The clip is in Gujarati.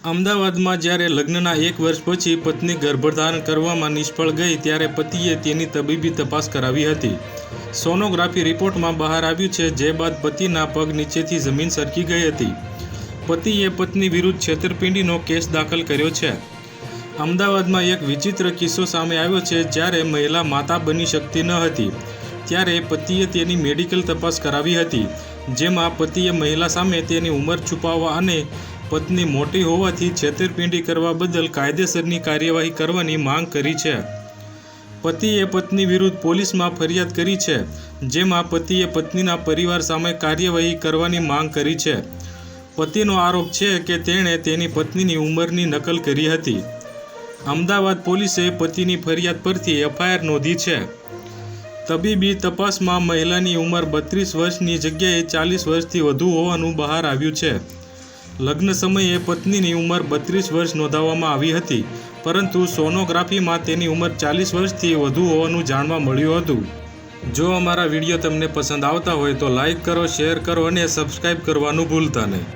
અમદાવાદમાં જ્યારે લગ્નના 1 વર્ષ પછી પત્ની ગર્ભધારણ કરવામાં નિષ્ફળ ગઈ ત્યારે પતિએ તેની તબીબી તપાસ કરાવી હતી. સોનોગ્રાફી રિપોર્ટમાં બહાર આવ્યું છે, જે બાદ પતિના પગ નીચેથી જમીન સરકી ગઈ હતી. પતિએ પત્ની વિરુદ્ધ છેતરપિંડીનો કેસ દાખલ કર્યો છે. અમદાવાદમાં એક વિચિત્ર કિસ્સો સામે આવ્યો છે. જ્યારે મહિલા માતા બની શકતી ન હતી ત્યારે પતિએ તેની મેડિકલ તપાસ કરાવી હતી, જેમાં પતિએ મહિલા સામે તેની ઉંમર છુપાવવા અને પત્ની મોટી હોવાથી છેતરપિંડી કરવા બદલ કાયદેસરની કાર્યવાહી કરવાની માંગ કરી છે. પતિએ પત્ની વિરુદ્ધ પોલીસમાં ફરિયાદ કરી છે, જેમાં પતિએ પત્નીના પરિવાર સામે કાર્યવાહી કરવાની માંગ કરી છે. પતિનો આરોપ છે કે તેણે તેની પત્નીની ઉંમરની નકલ કરી હતી. અમદાવાદ પોલીસે પતિની ફરિયાદ પરથી એફઆઈઆર નોંધી છે. તબીબી તપાસમાં મહિલાની ઉંમર 32 વર્ષની જગ્યાએ 40 વર્ષથી વધુ હોવાનું બહાર આવ્યું છે. લગ્ન સમયે પત્નીની ઉંમર 32 વર્ષ નોંધાવવામાં આવી હતી, પરંતુ સોનોગ્રાફીમાં તેની ઉંમર 40 વર્ષથી વધુ હોવાનું જાણવા મળ્યું હતું. જો અમારા વિડીયો તમને પસંદ આવતા હોય તો લાઈક કરો, શેર કરો અને સબસ્ક્રાઈબ કરવાનું ભૂલતા નહીં.